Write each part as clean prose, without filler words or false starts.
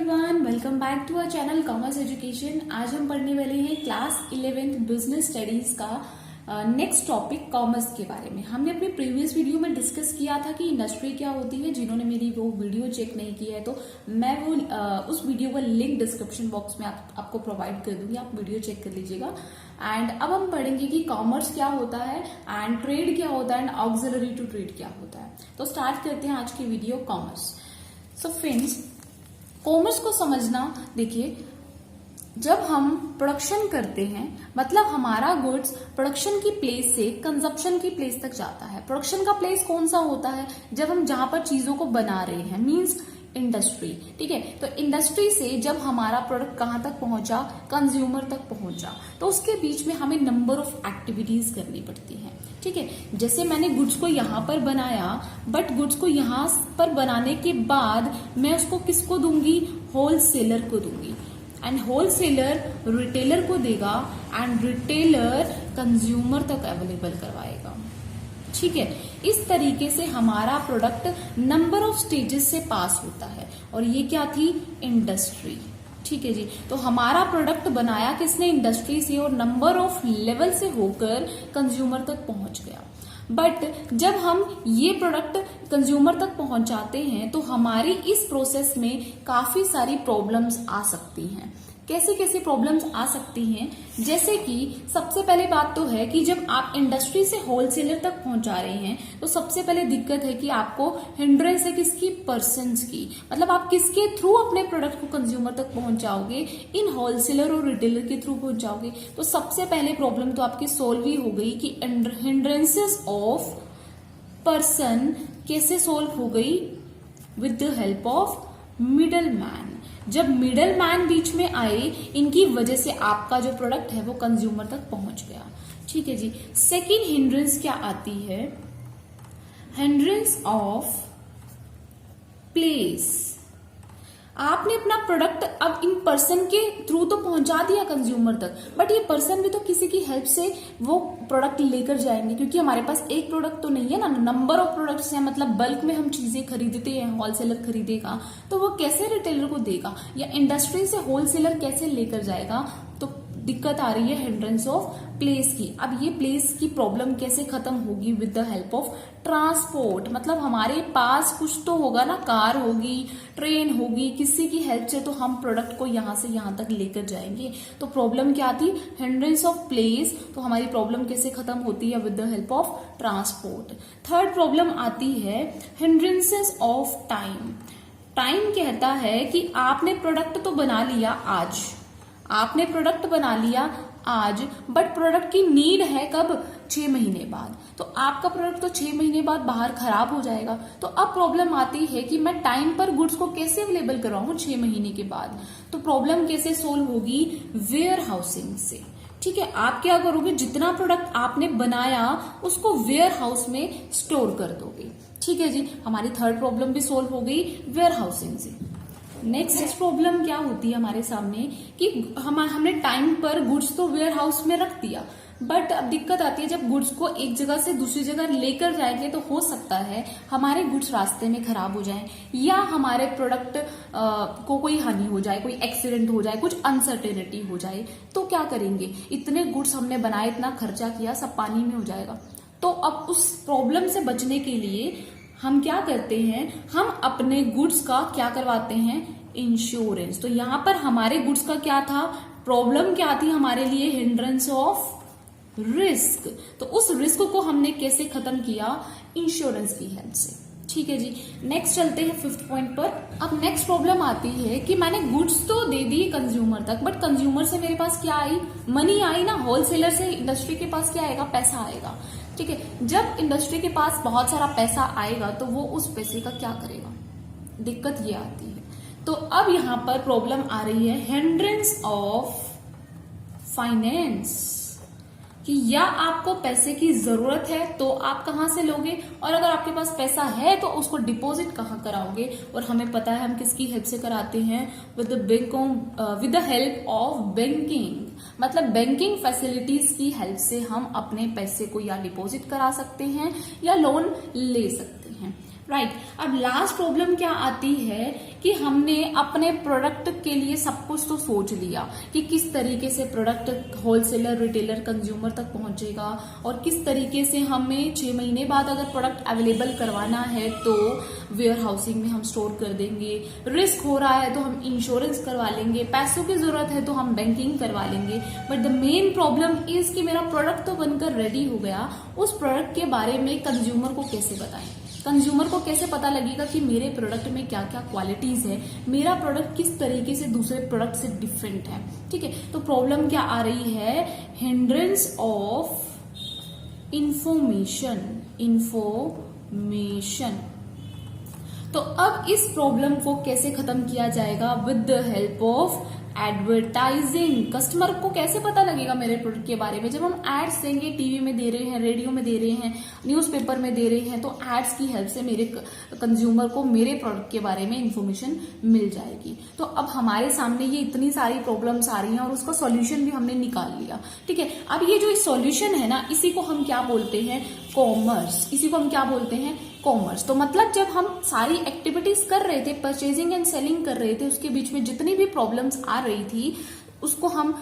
Everyone, welcome back to our channel commerce education. आज हम पढ़ने वाले हैं क्लास 11th बिजनेस स्टडीज का नेक्स्ट टॉपिक कॉमर्स के बारे में। हमने अपने प्रीवियस वीडियो में डिस्कस किया था कि इंडस्ट्री क्या होती है। जिन्होंने मेरी वो वीडियो चेक नहीं किया है तो मैं वो उस वीडियो का लिंक डिस्क्रिप्शन बॉक्स में आपको प्रोवाइड कर दूंगी, आप वीडियो चेक कर लीजिएगा। एंड अब हम पढ़ेंगे कि कॉमर्स क्या होता है एंड ट्रेड क्या होता है एंड ऑक्सिलरी टू ट्रेड क्या होता है। तो स्टार्ट करते हैं आज की video commerce. So friends, commerce को समझना, देखिए जब हम प्रोडक्शन करते हैं मतलब हमारा गुड्स प्रोडक्शन की प्लेस से कंजप्शन की प्लेस तक जाता है। प्रोडक्शन का प्लेस कौन सा होता है? जब हम जहां पर चीजों को बना रहे हैं, मींस इंडस्ट्री। ठीक है, तो इंडस्ट्री से जब हमारा प्रोडक्ट कहां तक पहुंचा, कंज्यूमर तक पहुंचा, तो उसके बीच में हमें नंबर ऑफ एक्टिविटीज करनी पड़ती है। ठीक है, जैसे मैंने गुड्स को यहाँ पर बनाया, बट गुड्स को यहाँ पर बनाने के बाद मैं उसको किसको दूंगी? होलसेलर को दूंगी, एंड होलसेलर रिटेलर को देगा एंड रिटेलर कंज्यूमर तक अवेलेबल करवाएगा। ठीक है, इस तरीके से हमारा प्रोडक्ट नंबर ऑफ स्टेजेस से पास होता है और ये क्या थी? इंडस्ट्री। ठीक है जी, तो हमारा प्रोडक्ट बनाया किसने? इंडस्ट्री से, और नंबर ऑफ लेवल से होकर कंज्यूमर तक पहुंच गया। बट जब हम ये प्रोडक्ट कंज्यूमर तक पहुंचाते हैं तो हमारी इस प्रोसेस में काफी सारी प्रॉब्लम्स आ सकती हैं। कैसी कैसी प्रॉब्लम्स आ सकती हैं? जैसे कि सबसे पहले बात तो है कि जब आप इंडस्ट्री से होलसेलर तक पहुंचा रहे हैं तो सबसे पहले दिक्कत है कि आपको हिंड्रेंस है किसकी? पर्सन्स की। मतलब आप किसके थ्रू अपने प्रोडक्ट को कंज्यूमर तक पहुंचाओगे? इन होलसेलर और रिटेलर के थ्रू पहुंचाओगे। तो सबसे पहले प्रॉब्लम तो आपकी सोल्व ही हो गई कि हिंड्रेंसेस ऑफ पर्सन कैसे सोल्व हो गई? With the help of middle man. जब मिडल मैन बीच में आए, इनकी वजह से आपका जो प्रोडक्ट है वो कंज्यूमर तक पहुंच गया। ठीक है जी। सेकेंड हिंड्रेंस क्या आती है? Hindrance of place. आपने अपना प्रोडक्ट अब इन पर्सन के थ्रू तो पहुंचा दिया कंज्यूमर तक, बट ये पर्सन भी तो किसी की हेल्प से वो प्रोडक्ट लेकर जाएंगे, क्योंकि हमारे पास एक प्रोडक्ट तो नहीं है ना, नंबर ऑफ प्रोडक्ट्स हैं। मतलब बल्क में हम चीजें खरीदते हैं, होलसेलर खरीदेगा तो वो कैसे रिटेलर को देगा, या इंडस्ट्री से होलसेलर कैसे लेकर जाएगा? तो दिक्कत आ रही है हिंड्रेंस ऑफ प्लेस की। अब ये प्लेस की प्रॉब्लम कैसे खत्म होगी? With the help of transport. मतलब हमारे पास कुछ तो होगा ना, कार होगी, ट्रेन होगी, किसी की हेल्प से तो हम प्रोडक्ट को यहां से यहां तक लेकर जाएंगे। तो प्रॉब्लम क्या थी? Hindrance of place. तो हमारी प्रॉब्लम कैसे खत्म होती है? With the help of transport. Third problem आती है हिंड्रेंसेस ऑफ टाइम। टाइम कहता है कि आपने प्रोडक्ट तो बना लिया आज, आपने प्रोडक्ट बना लिया आज, बट प्रोडक्ट की नीड है कब? 6 महीने बाद। तो आपका प्रोडक्ट तो 6 महीने बाद बाहर खराब हो जाएगा। तो अब प्रॉब्लम आती है कि मैं टाइम पर गुड्स को कैसे अवेलेबल करवाऊं 6 महीने के बाद? तो प्रॉब्लम कैसे सोल्व होगी? वेयर हाउसिंग से। ठीक है, आप क्या करोगे? जितना प्रोडक्ट आपने बनाया उसको वेयर हाउस में स्टोर कर दोगे। ठीक है जी, हमारी थर्ड प्रॉब्लम भी सोल्व हो गई वेयर हाउसिंग से। नेक्स्ट प्रॉब्लम क्या होती है हमारे सामने कि हमने टाइम पर गुड्स तो वेयर हाउस में रख दिया, बट अब दिक्कत आती है जब गुड्स को एक जगह से दूसरी जगह लेकर जाएंगे तो हो सकता है हमारे गुड्स रास्ते में खराब हो जाएं, या हमारे प्रोडक्ट को कोई हानि हो जाए, कोई एक्सीडेंट हो जाए, कुछ अनसर्टेनिटी हो जाए। तो क्या करेंगे? इतने गुड्स हमने बनाए, इतना खर्चा किया, सब पानी में हो जाएगा। तो अब उस प्रॉब्लम से बचने के लिए हम क्या करते हैं? हम अपने गुड्स का क्या करवाते हैं? इंश्योरेंस। तो यहां पर हमारे गुड्स का क्या था? प्रॉब्लम क्या थी हमारे लिए? Hindrance of risk. तो उस रिस्क को हमने कैसे खत्म किया? इंश्योरेंस की हेल्प से। ठीक है जी, नेक्स्ट चलते हैं फिफ्थ पॉइंट पर। अब नेक्स्ट प्रॉब्लम आती है कि मैंने गुड्स तो दे दी कंज्यूमर तक, बट कंज्यूमर से मेरे पास क्या आई? मनी आई ना। होलसेलर से इंडस्ट्री के पास क्या आएगा? पैसा आएगा। ठीक है, जब इंडस्ट्री के पास बहुत सारा पैसा आएगा तो वो उस पैसे का क्या करेगा? दिक्कत ये आती है। तो अब यहां पर प्रॉब्लम आ रही है हिंड्रेंस ऑफ फाइनेंस, कि या आपको पैसे की जरूरत है तो आप कहां से लोगे, और अगर आपके पास पैसा है तो उसको डिपॉजिट कहां कराओगे? और हमें पता है हम किसकी हेल्प से कराते हैं? With the help of banking. मतलब बैंकिंग फैसिलिटीज की हेल्प से हम अपने पैसे को या डिपॉजिट करा सकते हैं या लोन ले सकते हैं। राइट अब लास्ट प्रॉब्लम क्या आती है कि हमने अपने प्रोडक्ट के लिए सब कुछ तो सोच लिया कि किस तरीके से प्रोडक्ट होलसेलर रिटेलर कंज्यूमर तक पहुंचेगा और किस तरीके से हमें 6 महीने बाद अगर प्रोडक्ट अवेलेबल करवाना है तो वेयर हाउसिंग में हम स्टोर कर देंगे, रिस्क हो रहा है तो हम इंश्योरेंस करवा लेंगे, पैसों की जरूरत है तो हम बैंकिंग करवा लेंगे। But the main problem is कि मेरा प्रोडक्ट तो बनकर रेडी हो गया, उस प्रोडक्ट के बारे में कंज्यूमर को कैसे बताएं, कंज्यूमर को कैसे पता लगेगा कि मेरे प्रोडक्ट में क्या क्या क्वालिटीज है, मेरा प्रोडक्ट किस तरीके से दूसरे प्रोडक्ट से डिफरेंट है। ठीक है, तो प्रॉब्लम क्या आ रही है, हिंड्रेंस ऑफ इंफॉर्मेशन। तो अब इस प्रॉब्लम को कैसे खत्म किया जाएगा, with the help of advertising. Customer को कैसे पता लगेगा मेरे प्रोडक्ट के बारे में, जब हम एड्स देंगे, टीवी में दे रहे हैं, रेडियो में दे रहे हैं, न्यूज़पेपर में दे रहे हैं, तो एड्स की हेल्प से मेरे कंज्यूमर को मेरे प्रोडक्ट के बारे में इंफॉर्मेशन मिल जाएगी। तो अब हमारे सामने ये इतनी सारी प्रॉब्लम्स आ रही हैं और उसका सॉल्यूशन भी हमने निकाल लिया। ठीक है, अब ये जो सॉल्यूशन है ना, इसी को हम क्या बोलते हैं, कॉमर्स। इसी को हम क्या बोलते हैं, कॉमर्स। तो मतलब जब हम सारी एक्टिविटीज कर रहे थे, परचेजिंग एंड सेलिंग कर रहे थे, उसके बीच में जितनी भी प्रॉब्लम्स आ रही थी उसको हम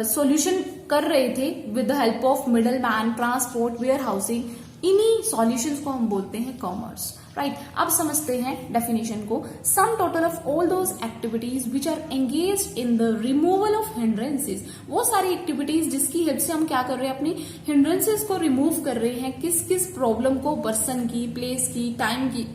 सॉल्यूशन कर रहे थे with the help of middle man, transport, warehousing. इन्हीं सॉल्यूशंस को हम बोलते हैं कॉमर्स। राइट, अब समझते हैं डेफिनेशन को। Sum total of all those activities which are engaged in the removal of hindrances. वो सारी एक्टिविटीज जिसकी हेल्प से हम क्या कर रहे हैं, अपनी हिंड्रेंसेस को रिमूव कर रहे हैं। किस किस प्रॉब्लम को, पर्सन की, प्लेस की, टाइम की,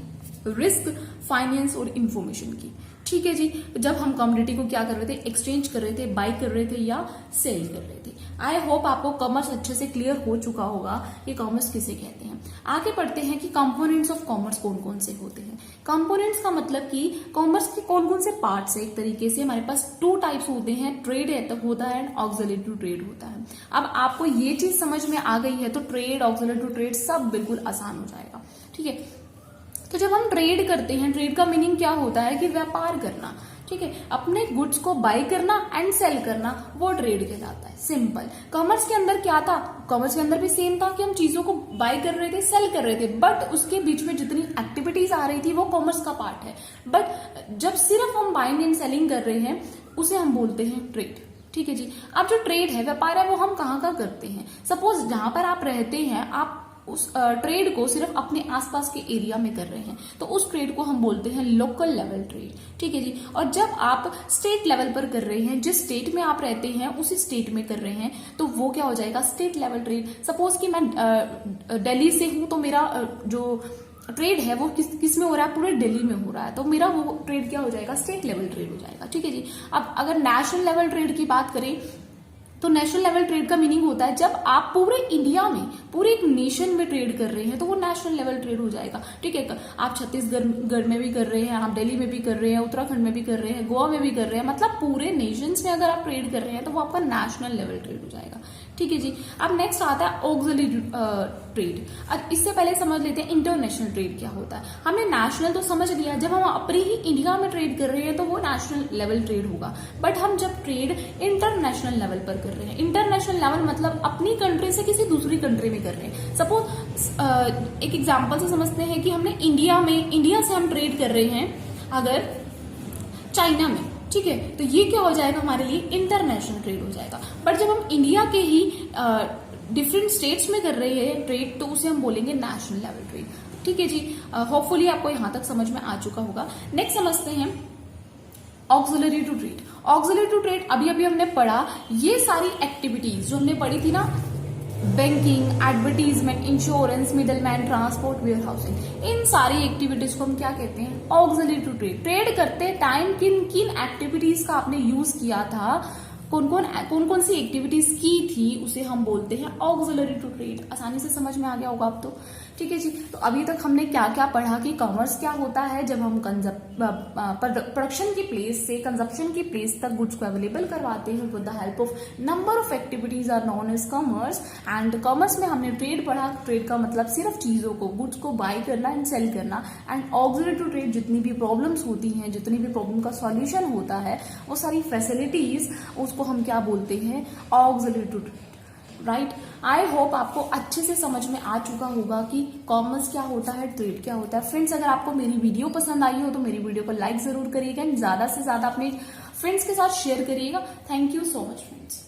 रिस्क, फाइनेंस और इंफॉर्मेशन की। ठीक है जी, जब हम कमोडिटी को क्या कर रहे थे, एक्सचेंज कर रहे थे, बाय कर रहे थे या सेल कर रहे थे। आई होप आपको कॉमर्स अच्छे से क्लियर हो चुका होगा कि कॉमर्स किसे कहते हैं। आगे बढ़ते हैं कि कंपोनेंट्स ऑफ कॉमर्स कौन कौन से होते हैं। कंपोनेंट्स का मतलब कि कॉमर्स के कौन कौन से पार्ट्स है। एक तरीके से हमारे पास 2 टाइप्स होते हैं, ट्रेड होता है एंड ऑक्सिलरी ट्रेड होता है। अब आपको ये चीज समझ में आ गई है तो ट्रेड, ऑक्सिलरी ट्रेड सब बिल्कुल आसान हो जाएगा। ठीक है, तो जब हम ट्रेड करते हैं, ट्रेड का मीनिंग क्या होता है कि व्यापार करना। ठीक है, अपने गुड्स को बाय करना एंड सेल करना, वो ट्रेड कहलाता है। सिंपल। कॉमर्स के अंदर क्या था, कॉमर्स के अंदर भी सेम था कि हम चीजों को बाय कर रहे थे, सेल कर रहे थे, बट उसके बीच में जितनी एक्टिविटीज आ रही थी वो कॉमर्स का पार्ट है। बट जब सिर्फ हम बाइंग एंड सेलिंग कर रहे हैं उसे हम बोलते हैं ट्रेड। ठीक है जी, अब जो ट्रेड है, व्यापार है, वो हम कहाँ का करते हैं। सपोज जहां पर आप रहते हैं, आप उस ट्रेड को सिर्फ अपने आसपास के एरिया में कर रहे हैं तो उस ट्रेड को हम बोलते हैं लोकल लेवल ट्रेड। ठीक है जी, और जब आप स्टेट लेवल पर कर रहे हैं, जिस स्टेट में आप रहते हैं उसी स्टेट में कर रहे हैं, तो वो क्या हो जाएगा, स्टेट लेवल ट्रेड। सपोज कि मैं दिल्ली से हूं तो मेरा जो ट्रेड है वो किस में हो रहा है, पूरे दिल्ली में हो रहा है, तो मेरा वो ट्रेड क्या हो जाएगा, स्टेट लेवल ट्रेड हो जाएगा। ठीक है जी, अब अगर नेशनल लेवल ट्रेड की बात करें तो नेशनल लेवल ट्रेड का मीनिंग होता है जब आप पूरे इंडिया में, पूरे एक नेशन में ट्रेड कर रहे हैं तो वो नेशनल लेवल ट्रेड हो जाएगा। ठीक है, आप छत्तीसगढ़ में भी कर रहे हैं, आप दिल्ली में भी कर रहे हैं, उत्तराखंड में भी कर रहे हैं, गोवा में भी कर रहे हैं, मतलब पूरे नेशंस में अगर आप ट्रेड कर रहे हैं तो वो आपका नेशनल लेवल ट्रेड हो जाएगा। ठीक है जी, अब नेक्स्ट आता है ऑक्सिलरी ट्रेड। अब इससे पहले समझ लेते हैं इंटरनेशनल ट्रेड क्या होता है। हमने नेशनल तो समझ लिया, जब हम अपने ही इंडिया में ट्रेड कर रहे हैं तो वो नेशनल लेवल ट्रेड होगा। बट हम जब ट्रेड इंटरनेशनल लेवल पर कर रहे हैं, इंटरनेशनल लेवल मतलब अपनी कंट्री से किसी दूसरी कंट्री में कर रहे हैं। सपोज एक एग्जांपल से समझते हैं कि हमने इंडिया से हम ट्रेड कर रहे हैं अगर चाइना में। ठीक है, तो ये क्या हो जाएगा, हमारे लिए इंटरनेशनल ट्रेड हो जाएगा। बट जब हम इंडिया के ही डिफरेंट स्टेट्स में कर रहे हैं ट्रेड तो उसे हम बोलेंगे नेशनल लेवल ट्रेड। ठीक है जी, होपफुली आपको यहां तक समझ में आ चुका होगा। नेक्स्ट समझते हैं auxiliary to trade. Auxiliary to trade अभी हमने पढ़ा, ये सारी एक्टिविटीज जो हमने पढ़ी थी ना, banking, advertisement, insurance, middleman, transport, warehousing, इन सारी एक्टिविटीज को हम क्या कहते हैं, ऑक्सिलरी टू ट्रेड। ट्रेड करते टाइम किन किन एक्टिविटीज का आपने यूज किया था, कौन कौन सी एक्टिविटीज की थी, उसे हम बोलते हैं ऑक्सिलरी टू ट्रेड। आसानी से समझ में आ गया होगा अब तो। ठीक है जी, तो अभी तक हमने क्या क्या पढ़ा कि कॉमर्स क्या होता है, जब हम प्रोडक्शन की प्लेस से कंजप्शन की प्लेस तक गुड्स को अवेलेबल करवाते हैं with the help of number of activities are known as commerce. And commerce में हमने ट्रेड पढ़ा, ट्रेड का मतलब सिर्फ चीजों को, गुड्स को बाय करना एंड सेल करना। एंड ऑक्सिलरी टू ट्रेड जितनी भी प्रॉब्लम्स होती हैं, जितनी भी प्रॉब्लम का सॉल्यूशन होता है, वो सारी फैसिलिटीज उसको हम क्या बोलते हैं, auxiliary to trade. Right. I hope आपको अच्छे से समझ में आ चुका होगा कि कॉमर्स क्या होता है, ट्रेड क्या होता है। फ्रेंड्स, अगर आपको मेरी वीडियो पसंद आई हो तो मेरी वीडियो को लाइक जरूर करिएगा एंड ज्यादा से ज्यादा अपने फ्रेंड्स के साथ शेयर करिएगा। Thank you so much friends.